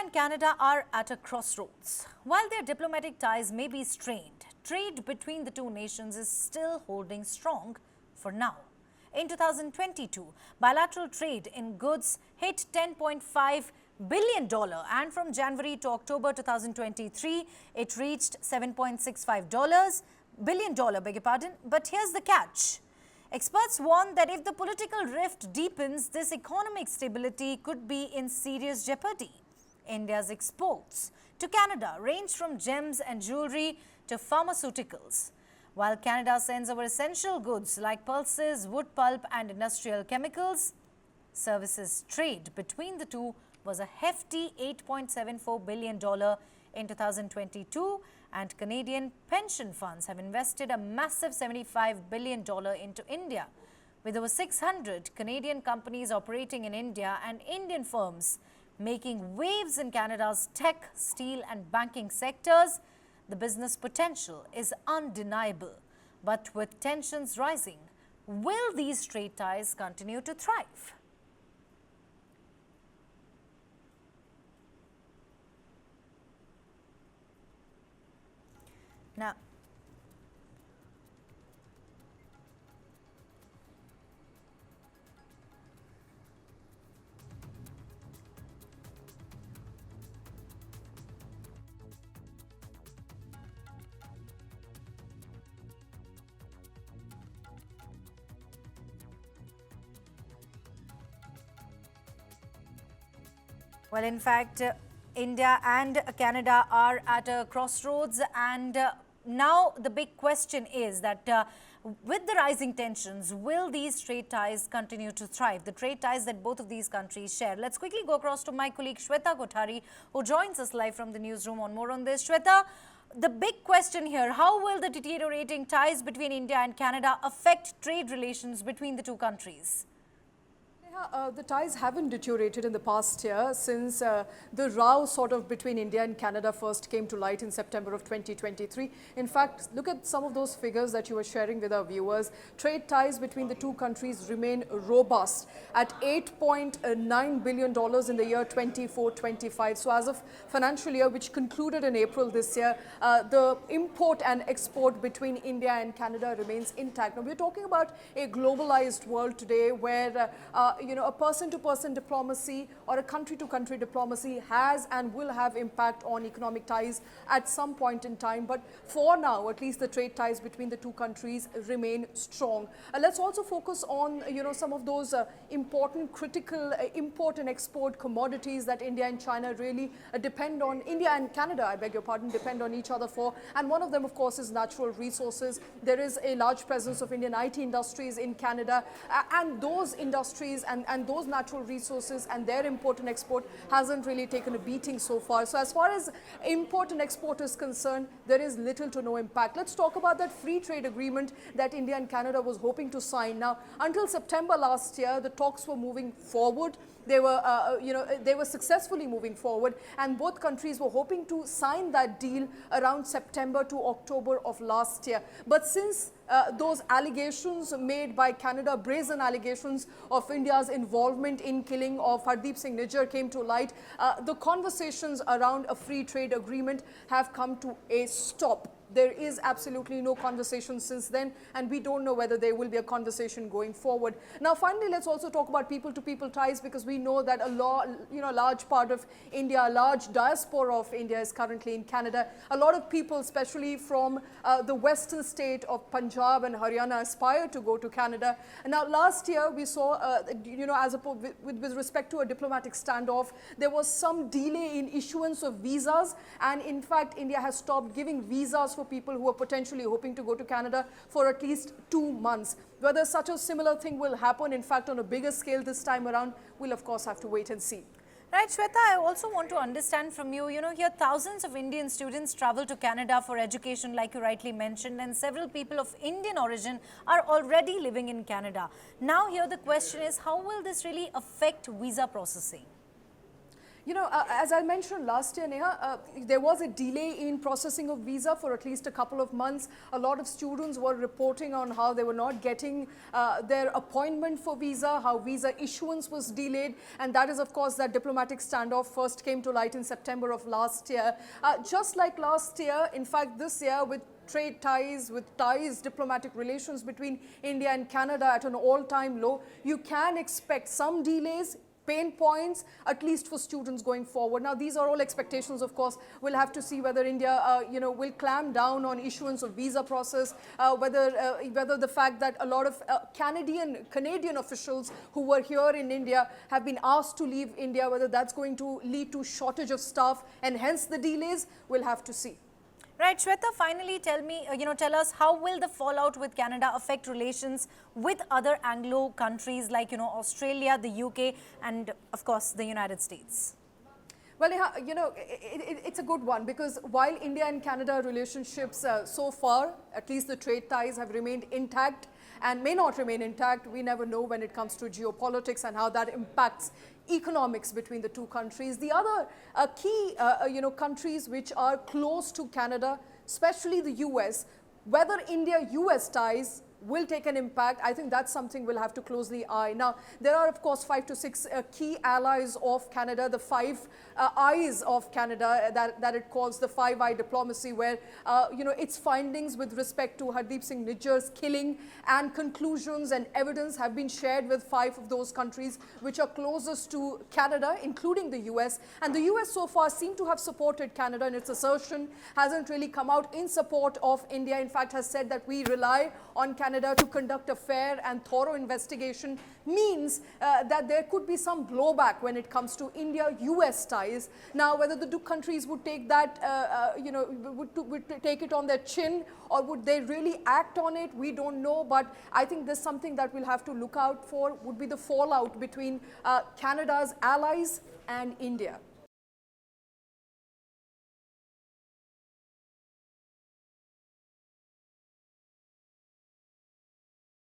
and Canada are at a crossroads. While their diplomatic ties may be strained, trade between the two nations is still holding strong for now. In 2022, bilateral trade in goods hit $10.5 billion, and from January to October 2023, it reached $7.65 billion, beg your pardon. But here's the catch. Experts warn that if the political rift deepens, this economic stability could be in serious jeopardy. India's exports to Canada range from gems and jewellery to pharmaceuticals. While Canada sends over essential goods like pulses, wood pulp and industrial chemicals, services trade between the two was a hefty $8.74 billion in 2022, and Canadian pension funds have invested a massive $75 billion into India. With over 600 Canadian companies operating in India and Indian firms making waves in Canada's tech, steel and banking sectors, the business potential is undeniable. But with tensions rising, will these trade ties continue to thrive? Now, well, in fact, India and Canada are at a crossroads, and now the big question is that with the rising tensions, will these trade ties continue to thrive? The trade ties that both of these countries share. Let's quickly go across to my colleague Shweta Kothari, who joins us live from the newsroom on more on this. Shweta, the big question here, how will the deteriorating ties between India and Canada affect trade relations between the two countries? The ties haven't deteriorated in the past year since the row sort of between India and Canada first came to light in September of 2023. In fact, look at some of those figures that you were sharing with our viewers. Trade ties between the two countries remain robust at $8.9 billion in the year 24-25. So as of financial year, which concluded in April this year, the import and export between India and Canada remains intact. Now, we're talking about a globalized world today where a person-to-person diplomacy or a country-to-country diplomacy has and will have impact on economic ties at some point in time. But for now, at least the trade ties between the two countries remain strong. Let's also focus on, some of those important, critical import and export commodities that India and China really depend on. India and Canada, I beg your pardon, depend on each other for. And one of them, of course, is natural resources. There is a large presence of Indian IT industries in Canada, and those industries and those natural resources and their import and export hasn't really taken a beating so far. So as far as import and export is concerned, there is little to no impact. Let's talk about that free trade agreement that India and Canada was hoping to sign. Now, until September last year, the talks were moving forward. They were successfully moving forward, and both countries were hoping to sign that deal around September to October of last year. But since those allegations made by Canada, brazen allegations of India's involvement in killing of Hardeep Singh Nijjar came to light, the conversations around a free trade agreement have come to a stop. There is absolutely no conversation since then, and we don't know whether there will be a conversation going forward. Now, finally, let's also talk about people-to-people ties, because we know that a large part of India, a large diaspora of India is currently in Canada. A lot of people, especially from the western state of Punjab and Haryana, aspire to go to Canada. And now, last year, we saw, with respect to a diplomatic standoff, there was some delay in issuance of visas, and in fact, India has stopped giving visas for people who are potentially hoping to go to Canada for at least 2 months. Whether such a similar thing will happen, in fact, on a bigger scale this time around, we'll of course have to wait and see. Right, Shweta, I also want to understand from you, here thousands of Indian students travel to Canada for education, like you rightly mentioned, and several people of Indian origin are already living in Canada. Now here the question is, how will this really affect visa processing? You know, as I mentioned last year, Neha, there was a delay in processing of visa for at least a couple of months. A lot of students were reporting on how they were not getting their appointment for visa, how visa issuance was delayed. And that is, of course, that diplomatic standoff first came to light in September of last year. Just like last year, in fact, this year with trade ties, diplomatic relations between India and Canada at an all-time low, you can expect some delays, pain points, at least for students going forward. Now, these are all expectations, of course. We'll have to see whether India, will clamp down on issuance of visa process, whether the fact that a lot of Canadian officials who were here in India have been asked to leave India, whether that's going to lead to shortage of staff and hence the delays, we'll have to see. Right, Shweta, finally tell us how will the fallout with Canada affect relations with other Anglo countries like, Australia, the UK, and of course, the United States? Well, it's a good one because while India and Canada relationships so far, at least the trade ties have remained intact and may not remain intact, we never know when it comes to geopolitics and how that impacts economics between the two countries. The other key, countries which are close to Canada, especially the US, whether India-US ties will take an impact, I think that's something we'll have to closely eye. Now, there are, of course, 5 to 6 key allies of Canada, the 5 eyes of Canada that it calls the 5-eye diplomacy, where, its findings with respect to Hardeep Singh Nijjar's killing and conclusions and evidence have been shared with 5 of those countries which are closest to Canada, including the US. And the US so far seem to have supported Canada in its assertion, hasn't really come out in support of India. In fact, has said that we rely on Canada to conduct a fair and thorough investigation, means that there could be some blowback when it comes to India-US ties. Now, whether the two countries would take that, would take it on their chin, or would they really act on it, we don't know. But I think there's something that we'll have to look out for, would be the fallout between Canada's allies and India.